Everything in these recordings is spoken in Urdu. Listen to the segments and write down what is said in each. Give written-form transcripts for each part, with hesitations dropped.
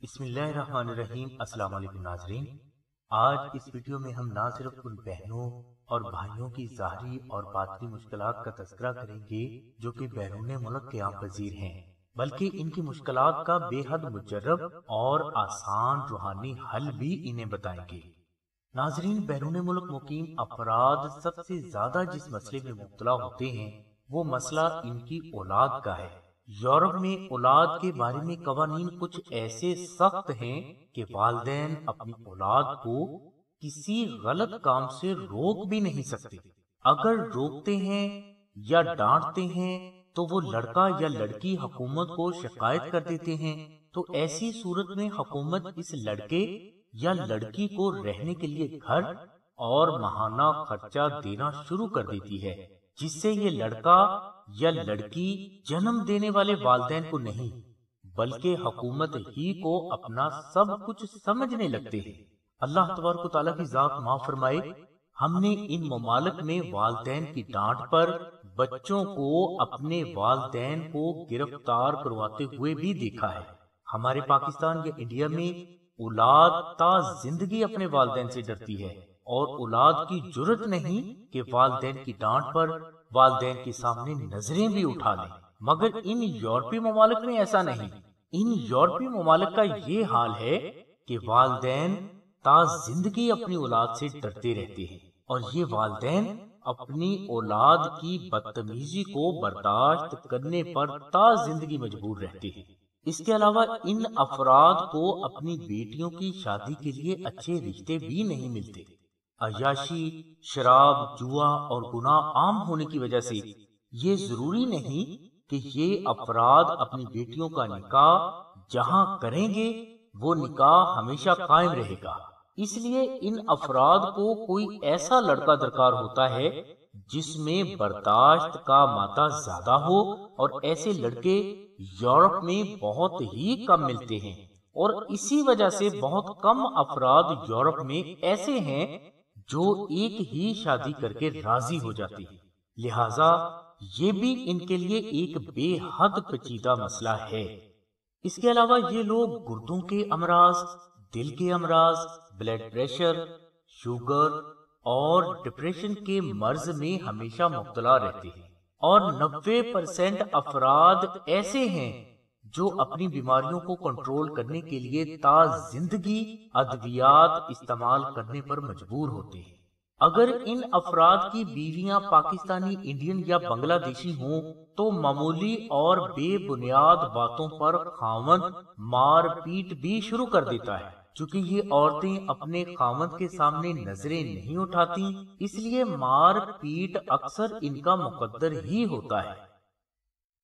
بسم اللہ الرحمن الرحیم۔ السلام علیکم ناظرین، آج اس ویڈیو میں ہم نہ صرف ان بہنوں اور بھائیوں کی ظاہری اور باطنی مشکلات کا تذکرہ کریں گے جو کہ بیرون ملک قیام پذیر ہیں، بلکہ ان کی مشکلات کا بے حد مجرب اور آسان روحانی حل بھی انہیں بتائیں گے۔ ناظرین، بیرون ملک مقیم افراد سب سے زیادہ جس مسئلے میں مبتلا ہوتے ہیں وہ مسئلہ ان کی اولاد کا ہے۔ یورپ میں اولاد کے بارے میں قوانین کچھ ایسے سخت ہیں کہ والدین اپنی اولاد کو کسی غلط کام سے روک بھی نہیں سکتے۔ اگر روکتے ہیں یا ڈانٹتے ہیں تو وہ لڑکا یا لڑکی حکومت کو شکایت کر دیتے ہیں، تو ایسی صورت میں حکومت اس لڑکے یا لڑکی کو رہنے کے لیے گھر اور ماہانہ خرچہ دینا شروع کر دیتی ہے، جس سے یہ لڑکا یا لڑکی جنم دینے والے والدین کو نہیں بلکہ حکومت ہی کو اپنا سب کچھ سمجھنے لگتے ہیں۔ اللہ تبارک و تعالیٰ کی ذات معاف فرمائے، ہم نے ان ممالک میں والدین کی ڈانٹ پر بچوں کو اپنے والدین کو گرفتار کرواتے ہوئے بھی دیکھا ہے۔ ہمارے پاکستان یا انڈیا میں اولاد تا زندگی اپنے والدین سے ڈرتی ہے اور اولاد کی جرت نہیں کہ والدین کی ڈانٹ پر والدین کے سامنے نظریں بھی اٹھا لیں، مگر ان یورپی ممالک میں ایسا نہیں۔ ان یورپی ممالک کا یہ حال ہے کہ والدین تا زندگی اپنی اولاد سے ڈرتے رہتے ہیں اور یہ والدین اپنی اولاد کی بدتمیزی کو برداشت کرنے پر تا زندگی مجبور رہتے ہیں۔ اس کے علاوہ ان افراد کو اپنی بیٹیوں کی شادی کے لیے اچھے رشتے بھی نہیں ملتے۔ عیاشی، شراب، جوا اور گناہ عام ہونے کی وجہ سے یہ ضروری نہیں کہ یہ افراد اپنی بیٹیوں کا نکاح جہاں کریں گے وہ نکاح ہمیشہ قائم رہے گا۔ اس لیے ان افراد کو کوئی ایسا لڑکا درکار ہوتا ہے جس میں برداشت کا مادہ زیادہ ہو، اور ایسے لڑکے یورپ میں بہت ہی کم ملتے ہیں، اور اسی وجہ سے بہت کم افراد یورپ میں ایسے ہیں جو ایک ہی شادی کر کے راضی ہو جاتے ہیں۔ لہذا یہ بھی ان کے لیے ایک بے حد پیچیدہ مسئلہ ہے۔ اس کے علاوہ یہ لوگ گردوں کے امراض، دل کے امراض، بلڈ پریشر، شوگر اور ڈپریشن کے مرض میں ہمیشہ مبتلا رہتے ہیں، اور 90% افراد ایسے ہیں جو اپنی بیماریوں کو کنٹرول کرنے کے لیے تا زندگی ادویات استعمال کرنے پر مجبور ہوتے ہیں۔ اگر ان افراد کی بیویاں پاکستانی، انڈین یا بنگلہ دیشی ہوں تو معمولی اور بے بنیاد باتوں پر خاوند مار پیٹ بھی شروع کر دیتا ہے۔ چونکہ یہ عورتیں اپنے خاوند کے سامنے نظریں نہیں اٹھاتی، اس لیے مار پیٹ اکثر ان کا مقدر ہی ہوتا ہے۔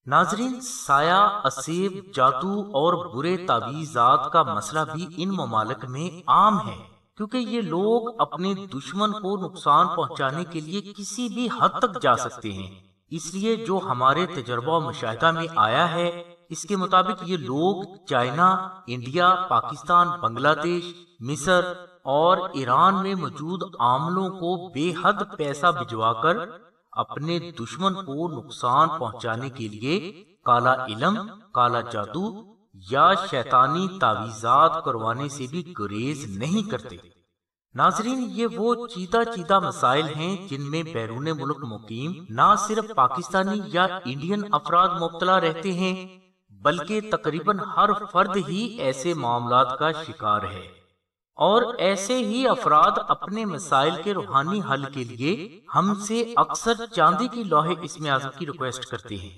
ناظرین، سایہ، اسیب، جادو اور برے تعویذات کا مسئلہ بھی ان ممالک میں عام ہے، کیونکہ یہ لوگ اپنے دشمن کو نقصان پہنچانے کے لیے کسی بھی حد تک جا سکتے ہیں۔ اس لیے جو ہمارے تجربہ و مشاہدہ میں آیا ہے، اس کے مطابق یہ لوگ چائنا، انڈیا، پاکستان، بنگلہ دیش، مصر اور ایران میں موجود عاملوں کو بے حد پیسہ بھجوا کر اپنے دشمن کو نقصان پہنچانے کے لیے کالا علم، کالا جادو یا شیطانی تعویذات کروانے سے بھی گریز نہیں کرتے۔ ناظرین، یہ وہ چیدہ مسائل ہیں جن میں بیرون ملک مقیم نہ صرف پاکستانی یا انڈین افراد مبتلا رہتے ہیں بلکہ تقریباً ہر فرد ہی ایسے معاملات کا شکار ہے، اور ایسے ہی افراد اپنے مسائل کے روحانی حل کے لیے ہم سے اکثر چاندی کی لوح اسم اعظم کی ریکویسٹ کرتے ہیں،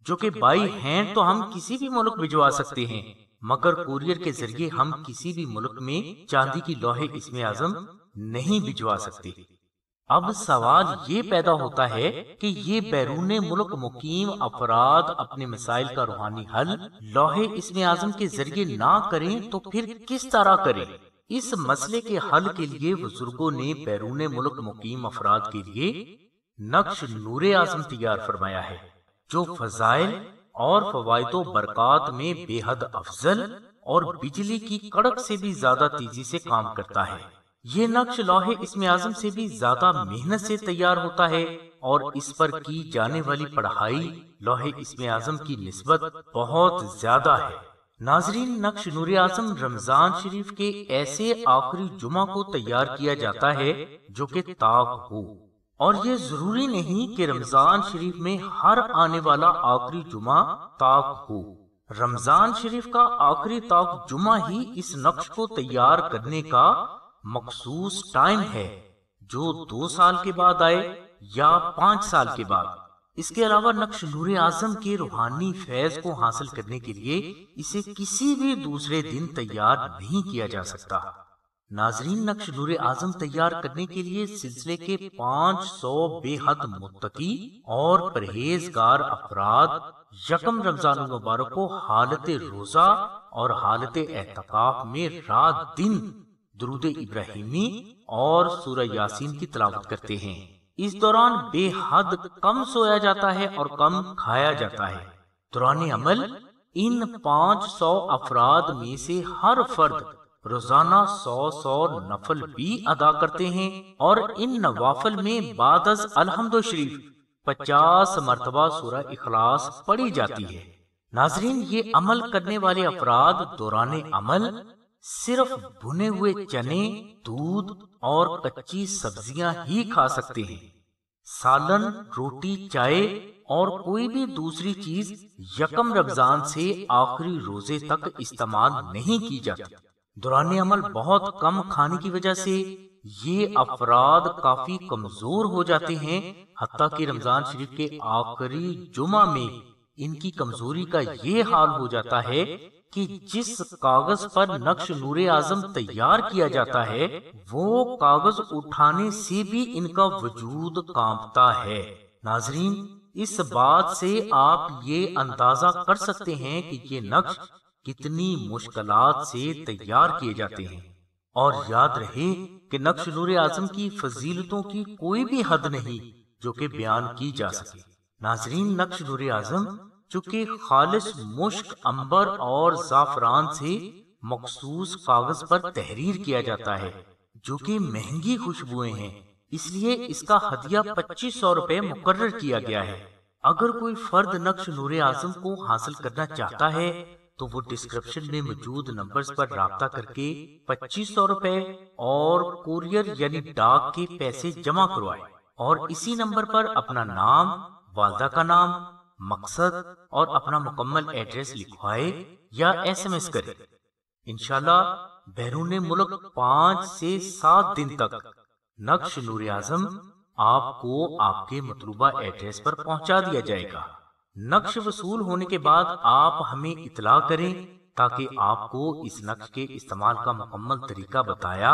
جو کہ بائی ہینڈ تو ہم کسی بھی ملک بھجوا سکتے ہیں، مگر کوریئر کے ذریعے ہم کسی بھی ملک میں چاندی کی لوح اسم اعظم نہیں بھجوا سکتے۔ اب سوال یہ پیدا ہوتا ہے کہ یہ بیرون ملک مقیم افراد اپنے مسائل کا روحانی حل لوح اسم اعظم کے ذریعے نہ کریں تو پھر کس طرح کریں؟ اس مسئلے کے حل کے لیے بزرگوں نے بیرون ملک مقیم افراد کے لیے نقش نور اعظم تیار فرمایا ہے، جو فضائل اور فوائد و برکات میں بے حد افضل اور بجلی کی کڑک سے بھی زیادہ تیزی سے کام کرتا ہے۔ یہ نقش لوح اسم اعظم سے بھی زیادہ محنت سے تیار ہوتا ہے، اور اس پر کی جانے والی پڑھائی لوح اسم اعظم کی نسبت بہت زیادہ ہے۔ ناظرین، نقش نور اعظم رمضان شریف کے ایسے آخری جمعہ کو تیار کیا جاتا ہے جو کہ طاق ہو، اور یہ ضروری نہیں کہ رمضان شریف میں ہر آنے والا آخری جمعہ طاق ہو۔ رمضان شریف کا آخری طاق جمعہ ہی اس نقش کو تیار کرنے کا مخصوص ٹائم ہے، جو 2 سال کے بعد آئے یا 5 سال کے بعد۔ اس کے علاوہ نقش نور اعظم کے روحانی فیض کو حاصل کرنے کے لیے اسے کسی بھی دوسرے دن تیار نہیں کیا جا سکتا۔ ناظرین، نقش نور اعظم تیار کرنے کے لیے سلسلے کے 500 بے حد متقی اور پرہیزگار افراد یکم رمضان المبارک کو حالت روزہ اور حالت اعتکاف میں رات دن درود ابراہیمی اور سورہ یاسین کی تلاوت کرتے ہیں۔ اس دوران بے حد کم سویا جاتا ہے اور کم کھایا جاتا ہے۔ دوران عمل ان 500 افراد میں سے ہر فرد روزانہ 100 نفل بھی ادا کرتے ہیں، اور ان نوافل میں بعد از الحمد شریف 50 مرتبہ سورہ اخلاص پڑھی جاتی ہے۔ ناظرین، یہ عمل کرنے والے افراد دوران عمل صرف بھنے ہوئے چنے، دودھ اور کچی سبزیاں ہی کھا سکتے ہیں۔ سالن، روٹی، چائے اور کوئی بھی دوسری چیز یکم رمضان سے آخری روزے تک استعمال نہیں کی جاتی۔ دوران عمل بہت کم کھانے کی وجہ سے یہ افراد کافی کمزور ہو جاتے ہیں، حتیٰ کہ رمضان شریف کے آخری جمعہ میں ان کی کمزوری کا یہ حال ہو جاتا ہے کہ جس کاغذ پر نقش نور اعظم تیار کیا جاتا ہے وہ کاغذ اٹھانے سے بھی ان کا وجود کانپتا ہے۔ ناظرین، اس بات سے آپ یہ اندازہ کر سکتے ہیں کہ یہ نقش کتنی مشکلات سے تیار کیے جاتے ہیں، اور یاد رہے کہ نقش نور اعظم کی فضیلتوں کی کوئی بھی حد نہیں جو کہ بیان کی جا سکے۔ ناظرین، نقش نور اعظم چونکہ خالص مشک، عنبر اور زعفران سے مخصوص کاغذ پر تحریر کیا جاتا ہے، جو کہ مہنگی خوشبوئیں ہیں، اس لیے اس کا ہدیہ 2500 روپے مقرر کیا گیا ہے۔ اگر کوئی فرد نقش نور اعظم کو حاصل کرنا چاہتا ہے تو وہ ڈسکرپشن میں موجود نمبرز پر رابطہ کر کے 2500 روپے اور کوریئر یعنی ڈاک کے پیسے جمع کروائے، اور اسی نمبر پر اپنا نام، والدہ کا نام، مقصد اور اپنا مکمل ایڈریس لکھوائے یا SMS کرے۔ انشاءاللہ بیرون ملک 5 سے 7 دن تک نقش نور اعظم آپ کو آپ کے مطلوبہ ایڈریس پر پہنچا دیا جائے گا۔ نقش وصول ہونے کے بعد آپ ہمیں اطلاع کریں تاکہ آپ کو اس نقش کے استعمال کا مکمل طریقہ بتایا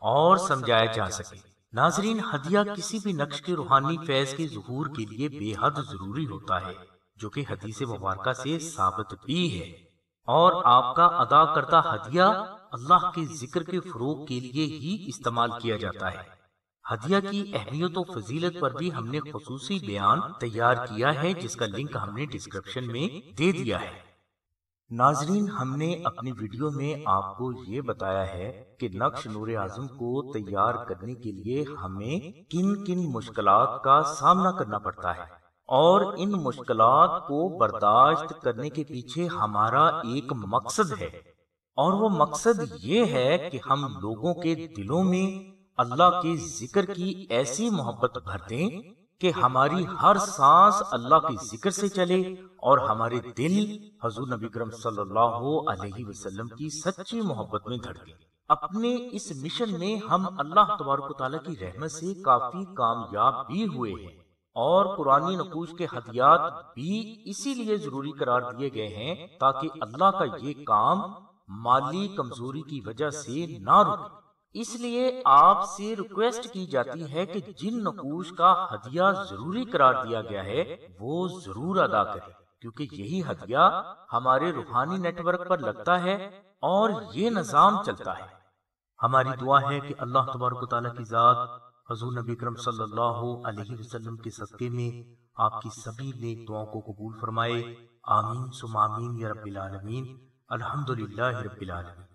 اور سمجھایا جا سکے۔ ناظرین، ہدیہ کسی بھی نقش کے روحانی فیض کے ظہور کے لیے بے حد ضروری ہوتا ہے، جو کہ حدیث مبارکہ سے ثابت بھی ہے، اور آپ کا ادا کردہ ہدیہ اللہ کے ذکر کے فروغ کے لیے ہی استعمال کیا جاتا ہے۔ ہدیہ کی اہمیت و فضیلت پر بھی ہم نے خصوصی بیان تیار کیا ہے، جس کا لنک ہم نے ڈسکرپشن میں دے دیا ہے۔ ناظرین، ہم نے اپنی ویڈیو میں آپ کو یہ بتایا ہے کہ نقش نور اعظم کو تیار کرنے کے لیے ہمیں کن کن مشکلات کا سامنا کرنا پڑتا ہے، اور ان مشکلات کو برداشت کرنے کے پیچھے ہمارا ایک مقصد ہے، اور وہ مقصد یہ ہے کہ ہم لوگوں کے دلوں میں اللہ کے ذکر کی ایسی محبت بھر دیں کہ ہماری ہر سانس اللہ کے ذکر سے چلے، اور ہمارے دل حضور نبی کرم صلی اللہ علیہ وسلم کی سچی محبت میں دھڑکے۔ اپنے اس مشن میں ہم اللہ تبارک و تعالیٰ کی رحمت سے کافی کامیاب بھی ہوئے ہیں، اور قرآنی نقوش کے ہدیات بھی اسی لیے ضروری قرار دیے گئے ہیں تاکہ اللہ کا یہ کام مالی کمزوری کی وجہ سے نہ رکے۔ اس لیے آپ سے ریکویسٹ کی جاتی ہے کہ جن نقوش کا ہدیہ ضروری قرار دیا گیا ہے وہ ضرور ادا کریں، کیونکہ یہی ہدیہ ہمارے روحانی نیٹ ورک پر لگتا ہے اور یہ نظام چلتا ہے۔ ہماری دعا ہے کہ اللہ تبارک و تعالیٰ کی ذات حضور نبی کرم صلی اللہ علیہ وسلم کے صدقے میں آپ کی سبھی نیک دعاؤں کو قبول فرمائے۔ آمین ثم آمین یا رب العالمین۔ الحمدللہ رب العالمین۔